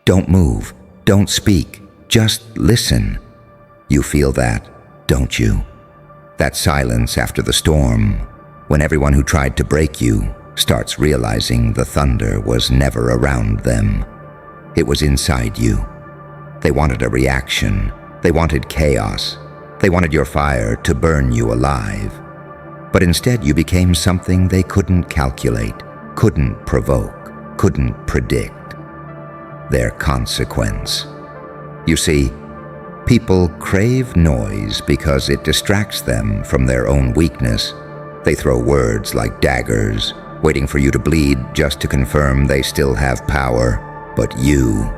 Don't move, don't speak, just listen. You feel that, don't you? That silence after the storm, when everyone who tried to break you starts realizing the thunder was never around them. It was inside you. They wanted a reaction. They wanted chaos. They wanted your fire to burn you alive. But instead you became something they couldn't calculate, couldn't provoke, couldn't predict. Their consequence. You see, people crave noise because it distracts them from their own weakness. They throw words like daggers, waiting for you to bleed just to confirm they still have power. But you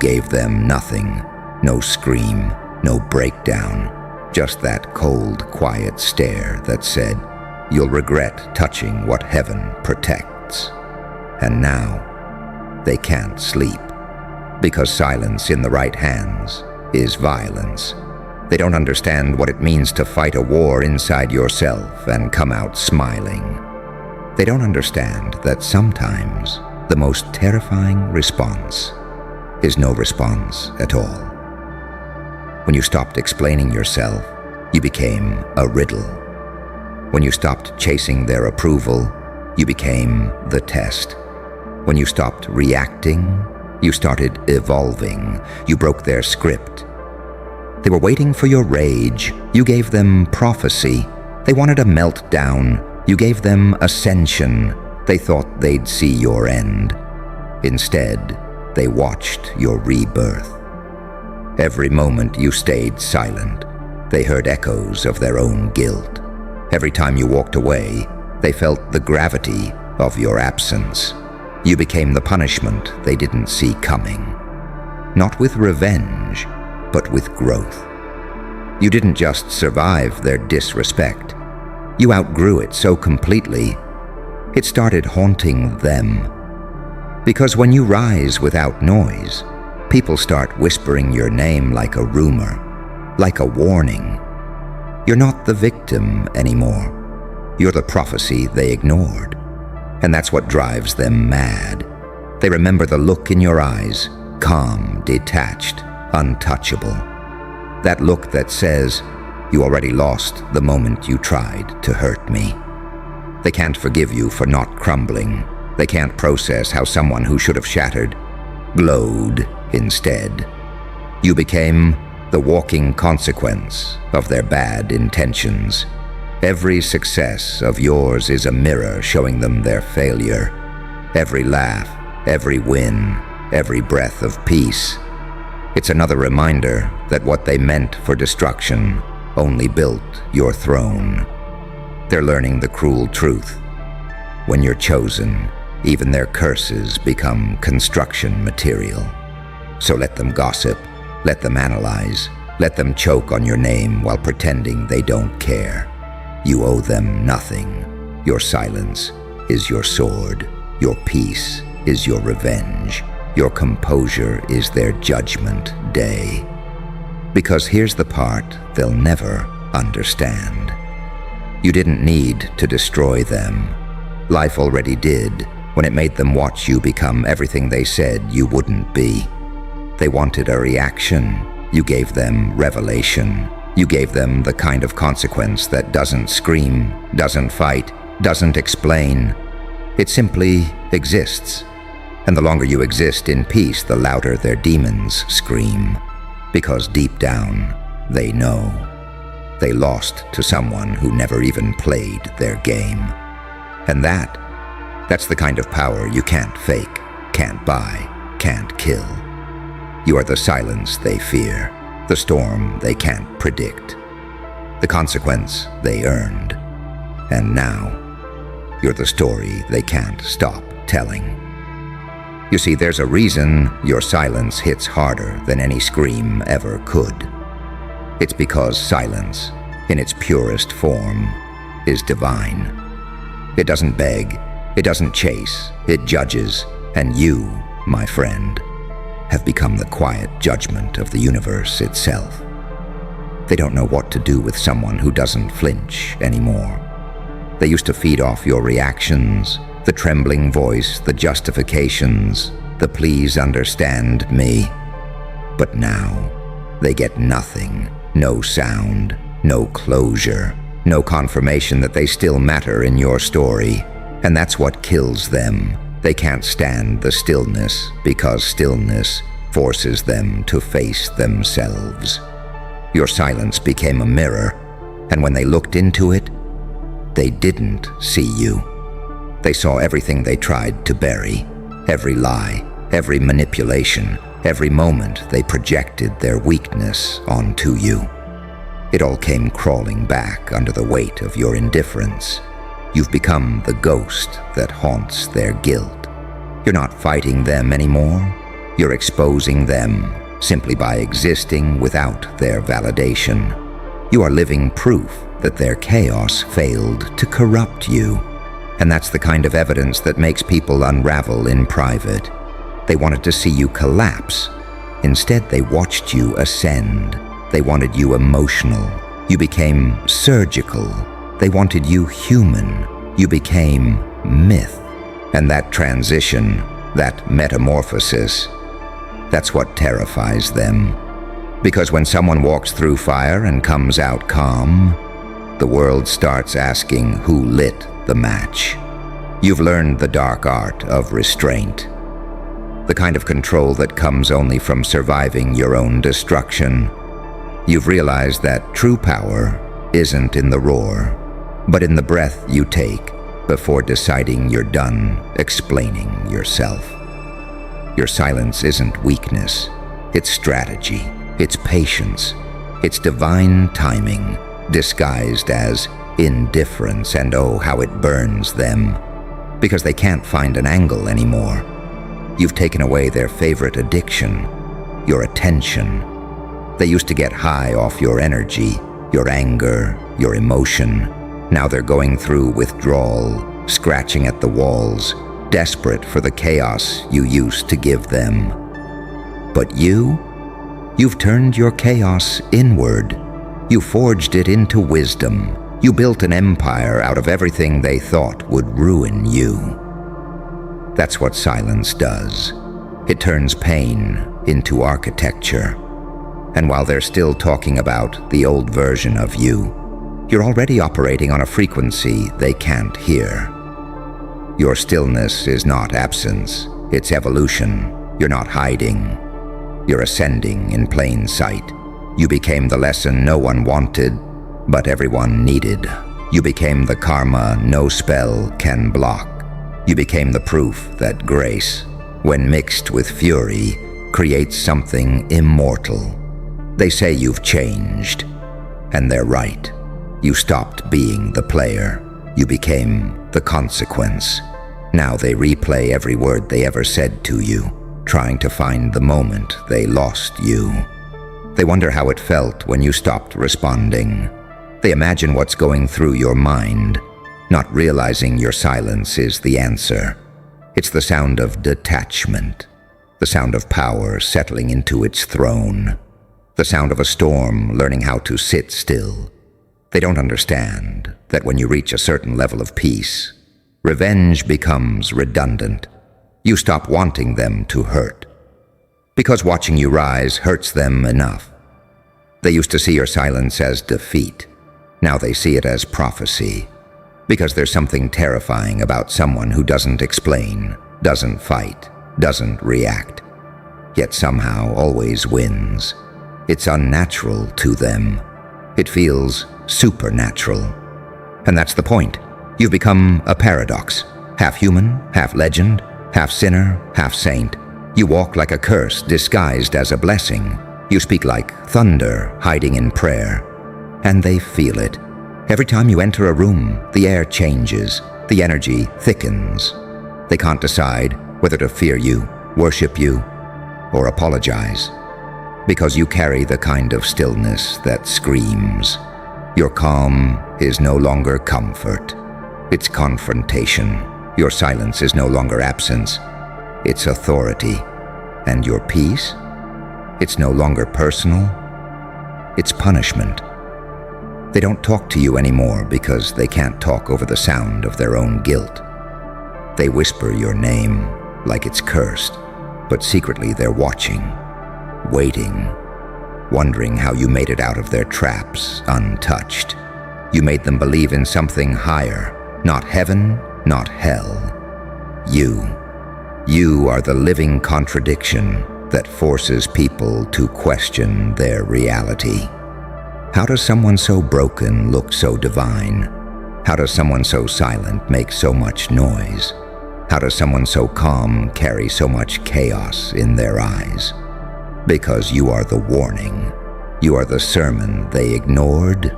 gave them nothing. No scream, no breakdown. Just that cold, quiet stare that said, "You'll regret touching what heaven protects." And now, they can't sleep. Because silence in the right hands is violence. They don't understand what it means to fight a war inside yourself and come out smiling. They don't understand that sometimes the most terrifying response is no response at all. When you stopped explaining yourself, you became a riddle. When you stopped chasing their approval, you became the test. When you stopped reacting, you started evolving. You broke their script. They were waiting for your rage. You gave them prophecy. They wanted a meltdown. You gave them ascension. They thought they'd see your end. Instead, they watched your rebirth. Every moment you stayed silent, they heard echoes of their own guilt. Every time you walked away, they felt the gravity of your absence. You became the punishment they didn't see coming. Not with revenge, but with growth. You didn't just survive their disrespect. You outgrew it so completely, it started haunting them. Because when you rise without noise, people start whispering your name like a rumor, like a warning. You're not the victim anymore. You're the prophecy they ignored. And that's what drives them mad. They remember the look in your eyes, calm, detached, untouchable. That look that says, "You already lost the moment you tried to hurt me." They can't forgive you for not crumbling. They can't process how someone who should have shattered glowed instead. You became the walking consequence of their bad intentions. Every success of yours is a mirror showing them their failure. Every laugh, every win, every breath of peace. It's another reminder that what they meant for destruction only built your throne. They're learning the cruel truth. When you're chosen, even their curses become construction material. So let them gossip, let them analyze, let them choke on your name while pretending they don't care. You owe them nothing. Your silence is your sword. Your peace is your revenge. Your composure is their judgment day. Because here's the part they'll never understand. You didn't need to destroy them. Life already did when it made them watch you become everything they said you wouldn't be. They wanted a reaction. You gave them revelation. You gave them the kind of consequence that doesn't scream, doesn't fight, doesn't explain. It simply exists. And the longer you exist in peace, the louder their demons scream. Because deep down, they know. They lost to someone who never even played their game. And that's the kind of power you can't fake, can't buy, can't kill. You are the silence they fear, the storm they can't predict, the consequence they earned. And now, you're the story they can't stop telling. You see, there's a reason your silence hits harder than any scream ever could. It's because silence, in its purest form, is divine. It doesn't beg, it doesn't chase, it judges, and you, my friend, have become the quiet judgment of the universe itself. They don't know what to do with someone who doesn't flinch anymore. They used to feed off your reactions, the trembling voice, the justifications, the please understand me. But now, they get nothing, no sound, no closure, no confirmation that they still matter in your story. And that's what kills them. They can't stand the stillness because stillness forces them to face themselves. Your silence became a mirror, and when they looked into it, they didn't see you. They saw everything they tried to bury, every lie, every manipulation, every moment they projected their weakness onto you. It all came crawling back under the weight of your indifference. You've become the ghost that haunts their guilt. You're not fighting them anymore. You're exposing them simply by existing without their validation. You are living proof that their chaos failed to corrupt you. And that's the kind of evidence that makes people unravel in private. They wanted to see you collapse. Instead, they watched you ascend. They wanted you emotional. You became surgical. They wanted you human. You became myth. And that transition, that metamorphosis, that's what terrifies them. Because when someone walks through fire and comes out calm, the world starts asking who lit the match. You've learned the dark art of restraint, the kind of control that comes only from surviving your own destruction. You've realized that true power isn't in the roar, but in the breath you take before deciding you're done explaining yourself. Your silence isn't weakness, it's strategy, it's patience, it's divine timing, disguised as indifference, and oh, how it burns them, because they can't find an angle anymore. You've taken away their favorite addiction, your attention. They used to get high off your energy, your anger, your emotion. Now they're going through withdrawal, scratching at the walls, desperate for the chaos you used to give them. But you've turned your chaos inward. You forged it into wisdom. You built an empire out of everything they thought would ruin you. That's what silence does. It turns pain into architecture. And while they're still talking about the old version of you, you're already operating on a frequency they can't hear. Your stillness is not absence, it's evolution. You're not hiding. You're ascending in plain sight. You became the lesson no one wanted, but everyone needed. You became the karma no spell can block. You became the proof that grace, when mixed with fury, creates something immortal. They say you've changed, and they're right. You stopped being the player. You became the consequence. Now they replay every word they ever said to you, trying to find the moment they lost you. They wonder how it felt when you stopped responding. They imagine what's going through your mind, not realizing your silence is the answer. It's the sound of detachment, the sound of power settling into its throne, the sound of a storm learning how to sit still. They don't understand that when you reach a certain level of peace, revenge becomes redundant. You stop wanting them to hurt, because watching you rise hurts them enough. They used to see your silence as defeat. Now they see it as prophecy, because there's something terrifying about someone who doesn't explain, doesn't fight, doesn't react, yet somehow always wins. It's unnatural to them. It feels supernatural. And that's the point. You've become a paradox. Half human, half legend, half sinner, half saint. You walk like a curse disguised as a blessing. You speak like thunder hiding in prayer. And they feel it. Every time you enter a room, the air changes. The energy thickens. They can't decide whether to fear you, worship you, or apologize. Because you carry the kind of stillness that screams. Your calm is no longer comfort. It's confrontation. Your silence is no longer absence. It's authority. And your peace? It's no longer personal. It's punishment. They don't talk to you anymore because they can't talk over the sound of their own guilt. They whisper your name like it's cursed, but secretly they're watching, waiting, wondering how you made it out of their traps untouched. You made them believe in something higher, not heaven, not hell. You are the living contradiction that forces people to question their reality. How does someone so broken look so divine? How does someone so silent make so much noise? How does someone so calm carry so much chaos in their eyes? Because you are the warning. You are the sermon they ignored.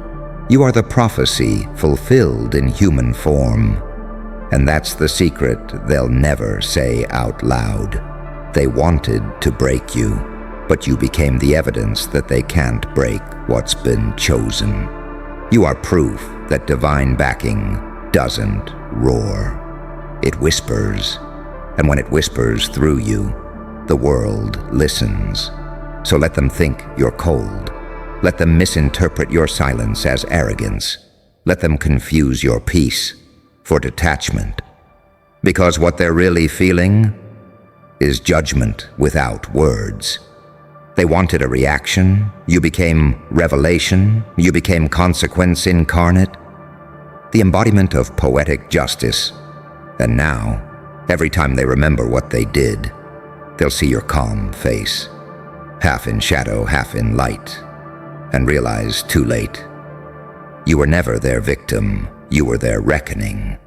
You are the prophecy fulfilled in human form. And that's the secret they'll never say out loud. They wanted to break you, but you became the evidence that they can't break what's been chosen. You are proof that divine backing doesn't roar. It whispers, and when it whispers through you, the world listens. So let them think you're cold. Let them misinterpret your silence as arrogance. Let them confuse your peace for detachment. Because what they're really feeling is judgment without words. They wanted a reaction. You became revelation. You became consequence incarnate, the embodiment of poetic justice. And now, every time they remember what they did, they'll see your calm face, half in shadow, half in light, and realize too late, you were never their victim, you were their reckoning.